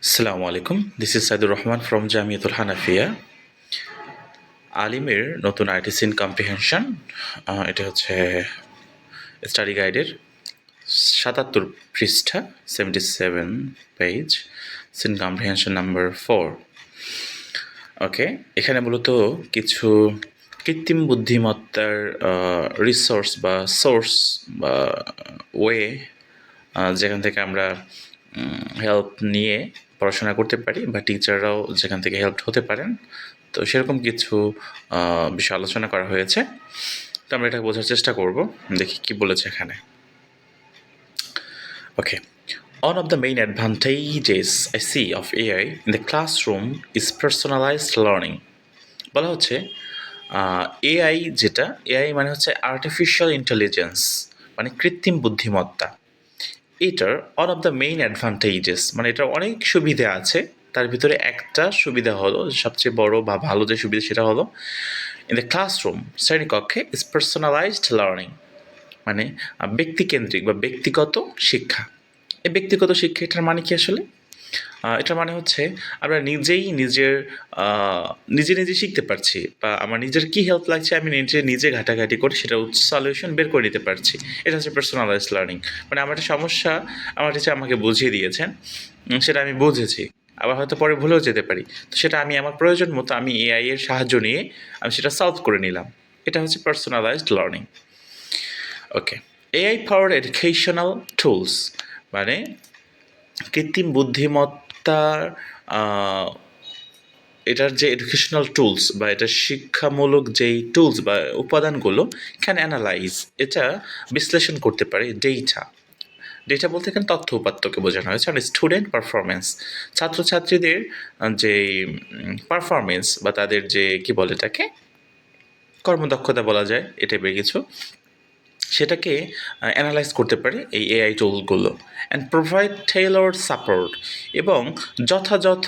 আসসালামু আলাইকুম, this is Saidur Rahman from Jamiatul Hanafia. আলিমের নতুন আর্ট ইন কম্প্রিহেনশন, এটা হচ্ছে স্টাডি গাইডের ৭৭ পৃষ্ঠা, 77 পেজ, সিন কম্প্রিহেনশন নাম্বার 4। ওকে, এখানে মূলত কিছু কৃত্রিম বুদ্ধিমত্তার রিসোর্স বা সোর্স বা ওয়ে, যেখান থেকে আমরা হেল্প নিয়ে পড়াশোনা করতে পারি বা টিচাররাও যেখান থেকে হেল্প হতে পারেন, তো সেরকম কিছু বিষয় আলোচনা করা হয়েছে। তো আমরা এটা বোঝার চেষ্টা করব, দেখি কি বলেছে এখানে। ওকে, one of the main advantages I see of AI in the classroom is personalized learning. বলা হচ্ছে এআই যেটা, এআই মানে হচ্ছে আর্টিফিশিয়াল ইন্টেলিজেন্স, মানে কৃত্রিম বুদ্ধিমত্তা। এটার one of the main advantages, মানে এটার অনেক সুবিধা আছে, তার ভিতরে একটা সুবিধা হলো, সবচেয়ে বড় বা ভালো যে সুবিধা সেটা হলো ইন দ্য ক্লাসরুম, শ্রেণীকক্ষে, ইজ পার্সোনালাইজড লার্নিং, মানে ব্যক্তিকেন্দ্রিক বা ব্যক্তিগত শিক্ষা। এই ব্যক্তিগত শিক্ষা এটার মানে কি আসলে? এটার মানে হচ্ছে আমরা নিজে নিজে শিখতে পারছি, বা আমার নিজের কী হেল্প লাগছে আমি নিজে ঘাটাঘাটি করে সেটা সলিউশন বের করে নিতে পারছি। এটা হচ্ছে পার্সোনালাইজড লার্নিং। মানে আমার একটা সমস্যা আমার টিচার আমাকে বুঝিয়ে দিয়েছেন, সেটা আমি বুঝেছি, আবার হয়তো পরে ভুলেও যেতে পারি, তো সেটা আমি আমার প্রয়োজন মতো আমি এআই এর সাহায্য নিয়ে আমি সেটা সলভ করে নিলাম। এটা হচ্ছে পার্সোনালাইজড লার্নিং। ওকে, এআই পাওয়ার্ড এডুকেশনাল টুলস, মানে কৃত্রিম বুদ্ধিমত্তার এটার যে এডুকেশনাল টুলস বা এটার শিক্ষামূলক যেই টুলস বা উপাদানগুলো ক্যান অ্যানালাইজ, এটা বিশ্লেষণ করতে পারে ডেটা বলতে এখানে তথ্য উপাত্তকে বোঝানো হয়েছে। আর স্টুডেন্ট পারফরমেন্স, ছাত্রছাত্রীদের যে পারফরমেন্স বা তাদের যে কি বলে এটাকে কর্মদক্ষতা বলা যায়, এ টাইপের কিছু, সেটাকে অ্যানালাইজ করতে পারে এই এআই টুলগুলো। অ্যান্ড প্রোভাইড টেইলরড সাপোর্ট, এবং যথাযথ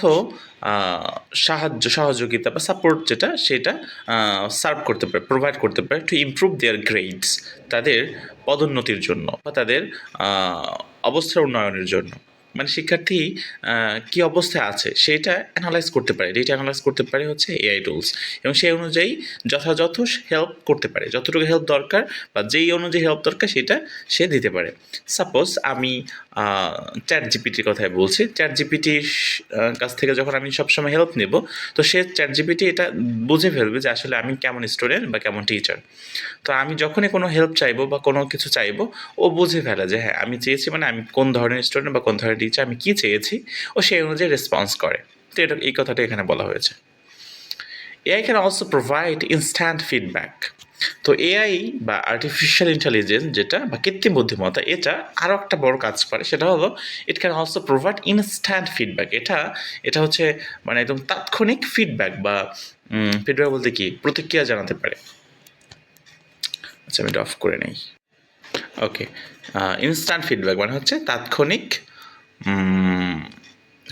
সহযোগিতা বা সাপোর্ট যেটা সেটা সার্ভ করতে পারে, প্রোভাইড করতে পারে টু ইমপ্রুভ দেয়ার গ্রেডস, তাদের পদোন্নতির জন্য বা তাদের অবস্থার উন্নয়নের জন্য। মানে শিক্ষার্থী কী অবস্থায় আছে সেটা অ্যানালাইজ করতে পারে, ডেটা অ্যানালাইজ করতে পারে হচ্ছে এআই টুলস, এবং সেই অনুযায়ী যথাযথ হেল্প করতে পারে, যতটুকু হেল্প দরকার বা যেই অনুযায়ী হেল্প দরকার সেটা সে দিতে পারে। সাপোজ আমি চ্যাট জিপিটির কথাই বলছি, চ্যাট জিপিটির কাছ থেকে যখন আমি সবসময় হেল্প নেব, তো সে চ্যাট জিপিটি এটা বুঝে ফেলবে যে আসলে আমি কেমন স্টুডেন্ট বা কেমন টিচার। তো আমি যখনই কোনো হেল্প চাইবো বা কোনো কিছু চাইবো, ও বুঝে ফেলে যে হ্যাঁ আমি চেয়েছি, মানে আমি কোন ধরনের স্টুডেন্ট বা কোন ধরনের টিচার, আমি কী চেয়েছি, ও সেই অনুযায়ী রেসপন্স করে। তো এটা এই কথাটা এখানে বলা হয়েছে। AI can also provide instant feedback. তো এআই বা আর্টিফিশিয়াল ইন্টেলিজেন্স যেটা বা কৃত্রিম বুদ্ধিমত্তা, এটা আরও একটা বড় কাজ করে, সেটা হলো it can also provide instant feedback. এটা হচ্ছে মানে একদম তাৎক্ষণিক ফিডব্যাক বা ফিডব্যাক বলতে কি, প্রতিক্রিয়া জানাতে পারে। আচ্ছা, আমি এটা অফ করে নেই। ওকে, ইনস্ট্যান্ট ফিডব্যাক মানে হচ্ছে তাৎক্ষণিক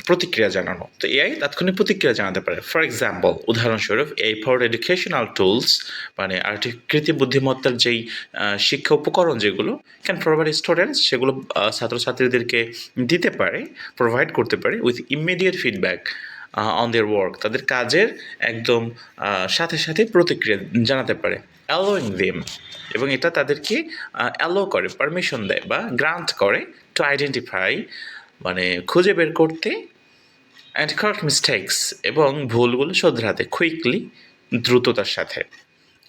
প্রতিক্রিয়া জানানো। তো এআই তাৎক্ষণিক প্রতিক্রিয়া জানাতে পারে। ফর এক্সাম্পল, উদাহরণস্বরূপ এআই ফর এডুকেশনাল টুলস, মানে কৃত্রিম বুদ্ধিমত্তার যেই শিক্ষা উপকরণ যেগুলো ক্যান প্রোভাইড স্টুডেন্টস, সেগুলো ছাত্রছাত্রীদেরকে দিতে পারে, প্রোভাইড করতে পারে with immediate feedback on their work, তাদের কাজের একদম সাথে সাথে প্রতিক্রিয়া জানাতে পারে। অ্যালোয়িং দেম, এবং এটা তাদেরকে অ্যালো করে, পারমিশন দেয় বা গ্রান্ট করে টু আইডেন্টিফাই, মানে খুঁজে বের করতে, অ্যান্ড কারেক্ট মিস্টেক্স, এবং ভুলগুলো শোধরাতে কুইকলি, দ্রুততার সাথে।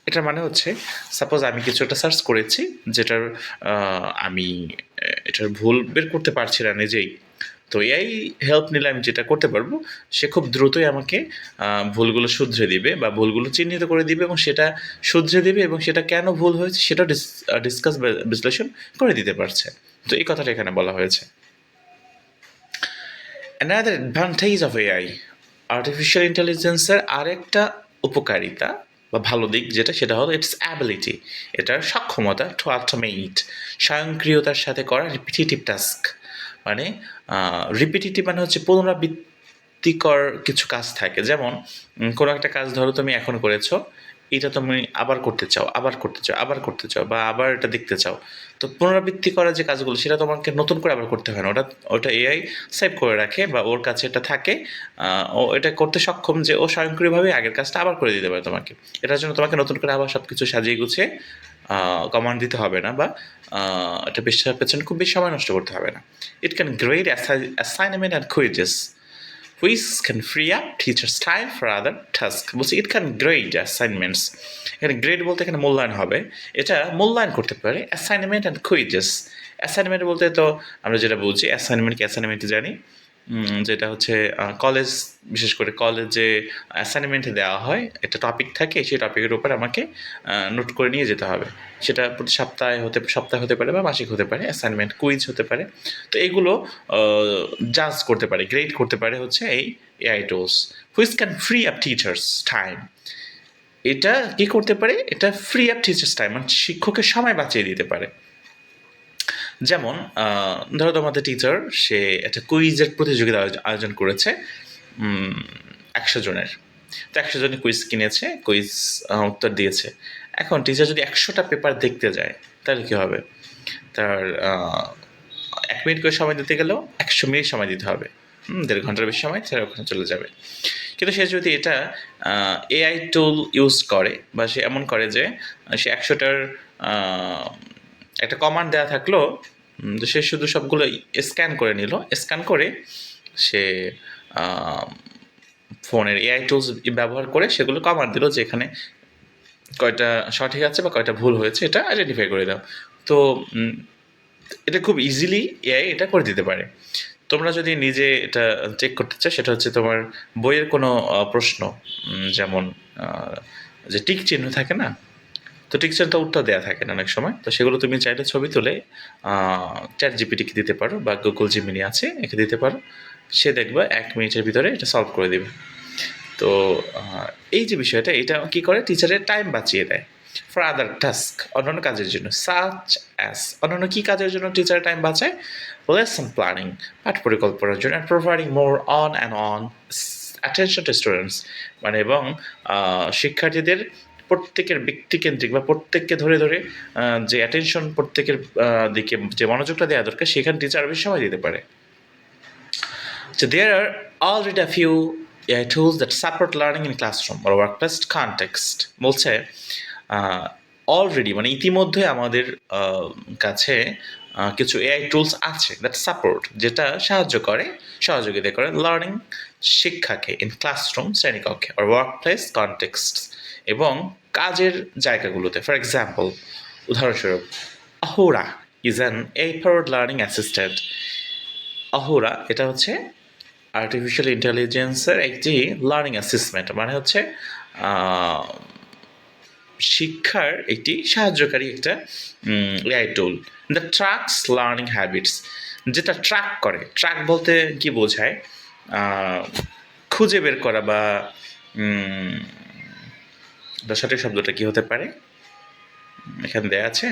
এটার মানে হচ্ছে, সাপোজ আমি কিছু একটা সার্চ করেছি যেটার আমি এটার ভুল বের করতে পারছি না নিজেই, তো এআই হেল্প নিলে আমি যেটা করতে পারবো, সে খুব দ্রুতই আমাকে ভুলগুলো শুধরে দিবে বা ভুলগুলো চিহ্নিত করে দিবে, এবং সেটা শুধরে দিবে, এবং সেটা কেন ভুল হয়েছে সেটা ডিসকাস বিশ্লেষণ করে দিতে পারছে। তো এই কথাটা এখানে বলা হয়েছে। Another advantage of AI, artificial ইন্টেলিজেন্সের আরেকটা উপকারিতা বা ভালো দিক যেটা, সেটা হলো ইটস অ্যাবিলিটি, এটার সক্ষমতা টু অটোমেট, স্বয়ংক্রিয়তার সাথে করা রিপিটেটিভ টাস্ক। মানে রিপিটেটিভ মানে হচ্ছে পুনরাবৃত্তিকর কিছু কাজ থাকে, যেমন কোনো একটা কাজ ধরো তুমি এখন করেছো, এটা তুমি আবার করতে চাও, আবার করতে চাও, আবার করতে চাও, বা আবার এটা দেখতে চাও। তো পুনরাবৃত্তি করা যে কাজগুলো সেটা তোমাকে নতুন করে আবার করতে হয় না, ওটা এআই সেভ করে রাখে বা ওর কাছে এটা থাকে। ও এটা করতে সক্ষম যে ও স্বয়ংক্রিয়ভাবে আগের কাজটা আবার করে দিতে পারে তোমাকে। এটার জন্য তোমাকে নতুন করে আবার সব কিছু সাজিয়ে গুছিয়ে কমান্ড দিতে হবে না, বা এটা পেছনে খুব বেশি সময় নষ্ট করতে হবে না। It can grade assignment and quizzes which can free up teachers' time for other tasks. বলছি ইট ক্যান গ্রেড অ্যাসাইনমেন্টস, এখানে গ্রেড বলতে এখানে মূল্যায়ন হবে, এটা মূল্যায়ন করতে পারে অ্যাসাইনমেন্ট অ্যান্ড কুইজেস। অ্যাসাইনমেন্ট বলতে তো আমরা যেটা বুঝি, অ্যাসাইনমেন্ট জানি, যেটা হচ্ছে কলেজ, বিশেষ করে কলেজে অ্যাসাইনমেন্টে দেওয়া হয়, একটা টপিক থাকে, সেই টপিকের উপর আমাকে নোট করে নিয়ে যেতে হবে। সেটা প্রতি সপ্তাহে হতে পারে বা মাসিক হতে পারে, অ্যাসাইনমেন্ট কুইজ হতে পারে। তো এইগুলো জাজ করতে পারে, গ্রেড করতে পারে হচ্ছে এই AI tools, which can free up teachers time. এটা কি করতে পারে, এটা ফ্রি আপ টিচার্স টাইম, মানে শিক্ষকের সময় বাঁচিয়ে দিতে পারে। যেমন ধরো তোমাদের টিচার সে একটা কুইজের প্রতিযোগিতা আয়োজন করেছে 100 জনের। তো 100 জনের কুইজ কিনেছে, কুইজ উত্তর দিয়েছে। এখন টিচার যদি 100টা পেপার দেখতে যায় তাহলে কী হবে, তার 1 মিনিট করে সময় দিতে গেলেও 100 মিনিট সময় দিতে হবে, 1.5 ঘন্টার বেশি সময় তার ওখানে চলে যাবে। কিন্তু সে যদি এটা এআই টুল ইউজ করে, বা সে এমন করে যে সে 100টার একটা কমান্ড দেওয়া থাকলো, সে শুধু সবগুলো স্ক্যান করে নিল, স্ক্যান করে সে ফোনের এআই টুলস ব্যবহার করে সেগুলো কমান্ড দিল যে এখানে কয়টা সঠিক আছে বা কয়টা ভুল হয়েছে এটা আইডেন্টিফাই করে দাও। তো এটা খুব ইজিলি এআই এটা করে দিতে পারে। তোমরা যদি নিজে এটা চেক করতে চাও, সেটা হচ্ছে তোমার বইয়ের কোনো প্রশ্ন, যেমন যে টিক চিহ্ন থাকে না, তো টিক চিহ্নটা উত্তর দেওয়া থাকে না অনেক সময়, তো সেগুলো তুমি চাইলে ছবি তুলে চ্যাট জিপিটিকে দিতে পারো, বা গুগল জিমিনি আছে একে দিতে পারো, সে দেখবে 1 মিনিটের ভিতরে এটা সলভ করে দেবে। তো এই যে বিষয়টা, এটা কী করে, টিচারের টাইম বাঁচিয়ে দেয় ফর আদার টাস্ক, অন্যান্য কাজের জন্য। সাচ অ্যাজ, অন্যান্য কী কাজের জন্য টিচারের টাইম বাঁচায়, লেসন প্ল্যানিং, পাঠ পরিকল্পনার জন্য, and providing more on attention to students, মানে এবং শিক্ষার্থীদের প্রত্যেকের ব্যক্তিকেন্দ্রিক বা প্রত্যেককে ধরে ধরে যে অ্যাটেনশন, প্রত্যেকের দিকে যে মনোযোগটা দেওয়া দরকার, সেখানে টিচার বেশি সময় দিতে পারে। So there are already a few AI tools that support learning in classroom or workplace context. বলছে অলরেডি, মানে ইতিমধ্যে আমাদের কাছে কিছু এআই টুলস আছে দ্যাট সাপোর্ট, যেটা সহযোগিতা করে লার্নিং, শিক্ষাকে, ইন ক্লাসরুম, শ্রেণীকক্ষে, or ওয়ার্কপ্লেস কনটেক্সট, এবং কাজের জায়গাগুলোতে। ফর এক্সাম্পল, উদাহরণস্বরূপ, Ahura is an AI-powered learning assistant. Ahura এটা হচ্ছে আর্টিফিশিয়াল ইন্টেলিজেন্সের একটি লার্নিং অ্যাসিস্টমেন্ট, মানে হচ্ছে শিক্ষার একটি সাহায্যকারী একটা AI tool the tracks learning habits, যেটা ট্র্যাক করে। ট্র্যাক বলতে কি বোঝায়, খুঁজে বের করা, বা সঠিক শব্দটা কি হতে পারে, এখানে দেয়া আছে,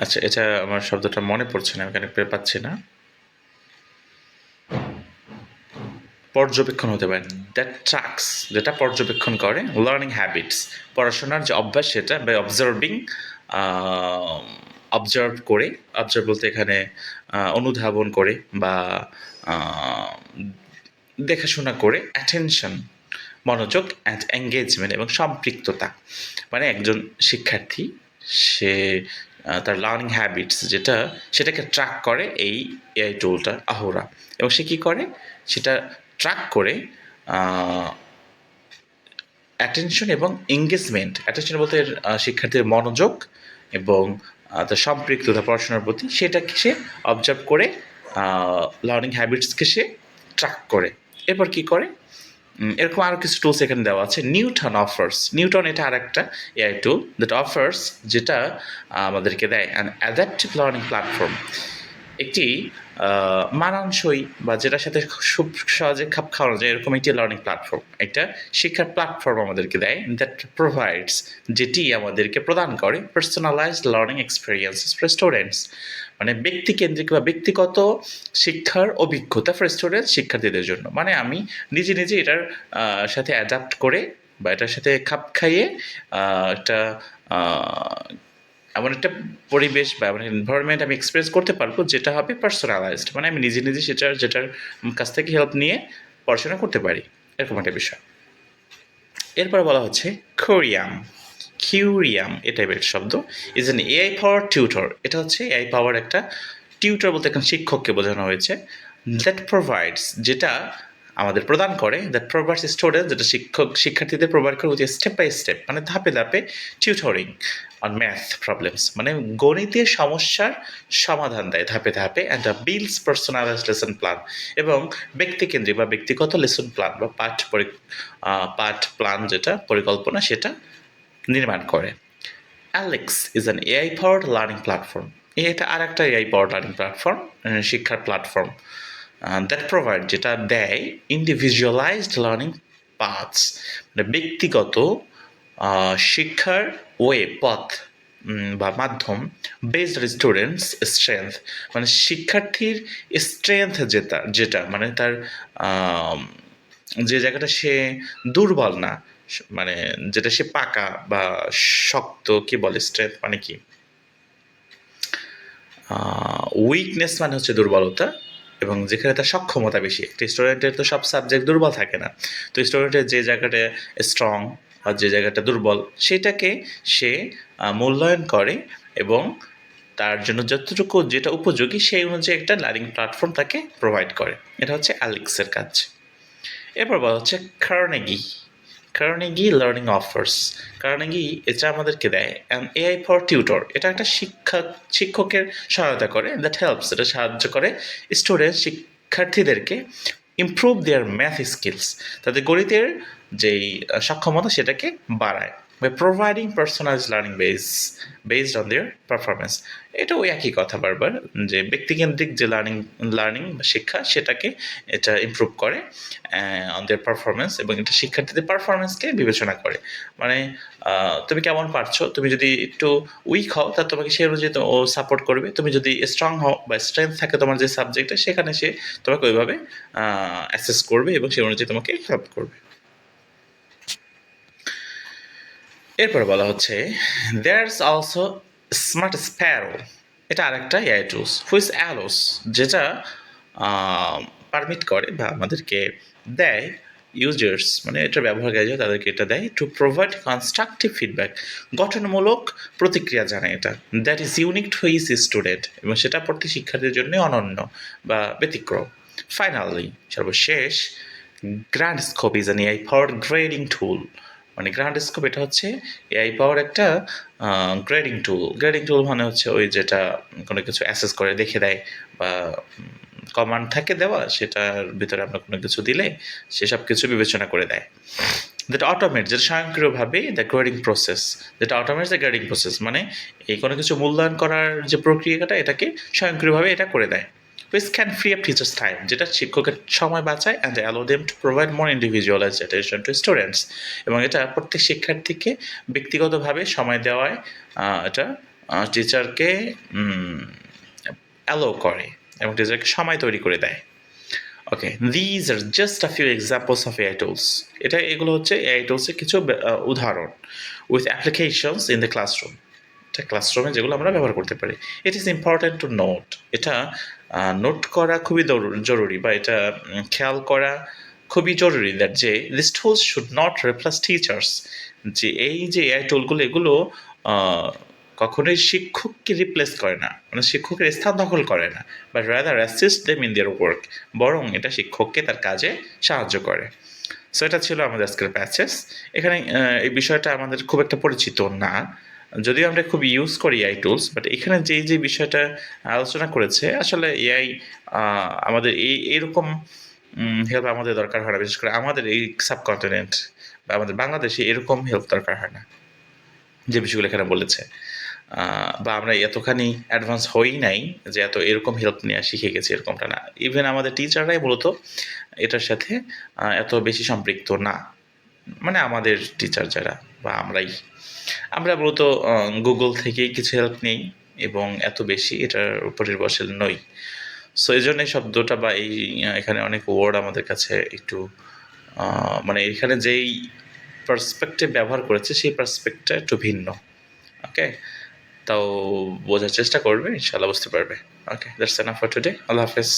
আচ্ছা এটা আমার শব্দটা মনে পড়ছে না, আমি এখানে পাচ্ছি না। পর্যবেক্ষণ হতে পারে, দ্যাট ট্র্যাকস, যেটা পর্যবেক্ষণ করে লার্নিং হ্যাবিটস, পড়াশোনার যে অভ্যাস সেটা, বাই অবজার্ভ করে, অবজার্ভ বলতে এখানে অনুধাবন করে বা দেখাশোনা করে, অ্যাটেনশন মনোযোগ, অ্যান্ড এঙ্গেজমেন্ট এবং সম্পৃক্ততা, মানে একজন শিক্ষার্থী সে তার লার্নিং হ্যাবিটস যেটা, সেটাকে ট্র্যাক করে এই এআই টুলটা আহুরা। এবং সে কী করে, সেটা ট্র্যাক করে অ্যাটেনশন এবং এঙ্গেজমেন্ট, অ্যাটেনশন বলতে শিক্ষার্থীর মনোযোগ এবং তার সম্পৃক্ততা পড়াশোনার প্রতি, সেটাকে সে অবজার্ভ করে লার্নিং হ্যাবিটসকে সে ট্র্যাক করে। এরপর কী করে, এরকম আরও কিছু টুলস এখানে দেওয়া আছে। নিউটন এটা আর একটা এআই টুল দ্যাট অফার্স, যেটা আমাদেরকে দেয় অ্যান অ্যাডাপটিভ লার্নিং প্ল্যাটফর্ম। একটি মানানসই বা যেটার সাথে খুব সহজে খাপ খাওয়ানো যায় এরকম একটি লার্নিং প্ল্যাটফর্ম, একটা শিক্ষার প্ল্যাটফর্ম আমাদেরকে দেয়, দ্যাট প্রোভাইডস, যেটি আমাদেরকে প্রদান করে personalised learning experiences for students, মানে ব্যক্তিকেন্দ্রিক বা ব্যক্তিগত শিক্ষার অভিজ্ঞতা ফর স্টুডেন্টস, শিক্ষার্থীদের জন্য। মানে আমি নিজে নিজে এটার সাথে অ্যাডাপ্ট করে বা এটার সাথে খাপ খাইয়ে একটা এমন একটা পরিবেশ বা এমন এনভায়রনমেন্ট আমি এক্সপিরিয়েন্স করতে পারবো যেটা হবে পার্সোনালাইজড, মানে আমি নিজে নিজে যেটার কাছ থেকে হেল্প নিয়ে পড়াশোনা করতে পারি, এরকম একটা বিষয়। এরপর বলা হচ্ছে কোরিয়াম, কিউরিয়াম এ টাইপের শব্দ, is an AI power tutor. এটা হচ্ছে এআই পাওয়ার একটা টিউটর বলতে একজন শিক্ষককে বোঝানো হয়েছে, দ্যাট প্রোভাইডস, যেটা আমাদের প্রদান করে, দ্যাট প্রোভাইডস স্টুডেন্ট, যেটা শিক্ষার্থীদের প্রোভাইড করে উইথ স্টেপ বাই স্টেপ, মানে ধাপে ধাপে টিউটরিং অন ম্যাথ প্রবলেমস, মানে গণিতের সমস্যার সমাধান দেয় ধাপে ধাপে, and builds personalised lesson plan, এবং ব্যক্তিকেন্দ্রিক বা ব্যক্তিগত লেসন প্ল্যান বা পাঠ প্ল্যান, যেটা পরিকল্পনা, সেটা নির্মাণ করে। Alex is an AI powered learning platform. এটা আর একটা এআই পাওয়ার্ড লার্নিং প্ল্যাটফর্ম, শিক্ষার প্ল্যাটফর্ম, দ্যাট প্রোভাইড, যেটা দেয় ইন্ডিভিজুয়ালাইজড লার্নিং পাথস, মানে ব্যক্তিগত শিক্ষার পথ বা মাধ্যম, বেসড স্টুডেন্টস স্ট্রেংথ, মানে শিক্ষার্থীর স্ট্রেংথ যেটা মানে তার যে জায়গাটা সে দুর্বল না, মানে যেটা সে পাকা বা শক্ত, কি বলে স্ট্রেংথ মানে কি, উইকনেস মানে হচ্ছে দুর্বলতা, এবং যেখানে তার সক্ষমতা বেশি। একটা স্টুডেন্টের তো সব সাবজেক্ট দুর্বল থাকে না, তো স্টুডেন্টের যে জায়গাটা স্ট্রং আর যে জায়গাটা দুর্বল সেটাকে সে মূল্যায়ন করে, এবং তার জন্য যতটুকু যেটা উপযোগী সেই অনুযায়ী একটা লার্নিং প্ল্যাটফর্ম তাকে প্রোভাইড করে। এটা হচ্ছে অ্যালেক্সের কাজ। এরপর বলা হচ্ছে Carnegie, Carnegie learning offers. Carnegie এটা আমাদেরকে দেয় অ্যান এআই ফর টিউটর, এটা একটা শিক্ষকের সহায়তা করে, দ্যাট হেল্পস, এটা সাহায্য করে শিক্ষার্থীদেরকে ইমপ্রুভ দেয়ার ম্যাথ স্কিলস, তাদের গণিতের যেই সক্ষমতা সেটাকে বাড়ায়, by providing personalised learning based on their performance. এটা ওই একই কথা বারবার, যে ব্যক্তিকেন্দ্রিক যে লার্নিং বা শিক্ষা সেটাকে এটা ইমপ্রুভ করে অন দেয়ার পারফরমেন্স, এবং এটা শিক্ষার্থীদের পারফরমেন্সকে বিবেচনা করে, মানে তুমি কেমন পারছো, তুমি যদি একটু উইক হও তা তোমাকে সেই অনুযায়ী ও সাপোর্ট করবে, তুমি যদি স্ট্রং হও বা স্ট্রেংথ থাকে তোমার যে সাবজেক্টে সেখানে সে তোমাকে ওইভাবে অ্যাসেস করবে এবং সেই অনুযায়ী তোমাকে হেল্প করবে। এরপর বলা হচ্ছে দেয়ারস অলসো স্মার্ট স্প্যারো, এটা আরেকটা এআই টুলস, হুইচ অ্যালোস, যেটা পারমিট করে বা আমাদেরকে দেয় ইউজার্স, মানে এটা ব্যবহারকারী তাদেরকে এটা দেয় টু প্রোভাইড কনস্ট্রাকটিভ ফিডব্যাক, গঠনমূলক প্রতিক্রিয়া জানায় এটা, that is unique to his student, এবং সেটা প্রতি শিক্ষার্থীর জন্য অনন্য বা ব্যতিক্রম। ফাইনালি, সর্বশেষ, Gradescope is an AI powered grading tool, মানে গ্র্যান্ড স্কোপ এটা হচ্ছে এআই পাওয়ার একটা গ্রেডিং টুল। গ্রেডিং টুল মানে হচ্ছে ওই যেটা কোনো কিছু অ্যাসেস করে দেখে দেয়, বা কমান্ড থাকে দেওয়া, সেটার ভিতরে আমরা কোনো কিছু দিলে সেসব কিছু বিবেচনা করে দেয়। যেটা অটোমেট, যেটা স্বয়ংক্রিয়ভাবে দ্য গ্রেডিং প্রসেস, যেটা অটোমেট দ্য গ্রেডিং প্রসেস, মানে এই কোনো কিছু মূল্যায়ন করার যে প্রক্রিয়াটা এটাকে স্বয়ংক্রিয়ভাবে এটা করে দেয়। which can free up teachers time, যেটা শিক্ষকের সময় বাঁচায়, and allow them to provide more individualized attention to students, এবং এটা প্রত্যেক শিক্ষার্থীকে ব্যক্তিগতভাবে সময় দেওয়ায় এটা টিচারকে অ্যালো করে এবং টিচারকে সময় তৈরি করে দেয়। Okay, these are just a few examples of AI tools. এগুলো হচ্ছে এআই টুলসের কিছু উদাহরণ, with applications in the classroom, এটা ক্লাসরুমে যেগুলো আমরা ব্যবহার করতে পারি। It is important to note, এটা নোট করা খুবই জরুরি, বা এটা খেয়াল করা খুবই জরুরি, দ্যাট যে this tools should not replace teachers, যে এই যে এআই টুলগুলো এগুলো কখনোই শিক্ষককে রিপ্লেস করে না, মানে শিক্ষকের স্থান দখল করে না, but rather assist them in their work, বরং এটা শিক্ষককে তার কাজে সাহায্য করে। সো এটা ছিল আমাদের আজকের প্যাচেস। এখানে এই বিষয়টা আমাদের খুব একটা পরিচিত না, যদিও আমরা খুব ইউজ করি এআই টুলস, বাট এখানে যে বিষয়টা আলোচনা করেছে আসলে এআই আমাদের এইরকম হেল্প আমাদের দরকার হয় না, বিশেষ করে আমাদের এই সাবকন্টিনেন্ট বা আমাদের বাংলাদেশে এরকম হেল্প দরকার হয় না যে বিষয়গুলো এখানে বলেছে। বা আমরা এতখানি অ্যাডভান্স হই নাই যে এরকম হেল্প নেওয়া শিখে গেছি এরকমটা না। ইভেন আমাদের টিচাররাই মূলত এটার সাথে এত বেশি সম্পৃক্ত না। মানে আমাদের টিচার যারা বা আমরা মূলত গুগল থেকেই কিছু হেল্প নেই এবং এত বেশি এটার উপর নির্ভরশীল নই। সো এই জন্য এই শব্দটা বা এখানে অনেক ওয়ার্ড আমাদের কাছে একটু মানে এখানে যেই পার্সপেক্টিভ ব্যবহার করেছে সেই পার্সপেক্টটা একটু ভিন্ন। ওকে, তাও বোঝার চেষ্টা করবে, ইনশাল্লাহ বুঝতে পারবে। ওকে, দ্যাটস এনাফ ফর টুডে। আল্লাহ হাফেজ।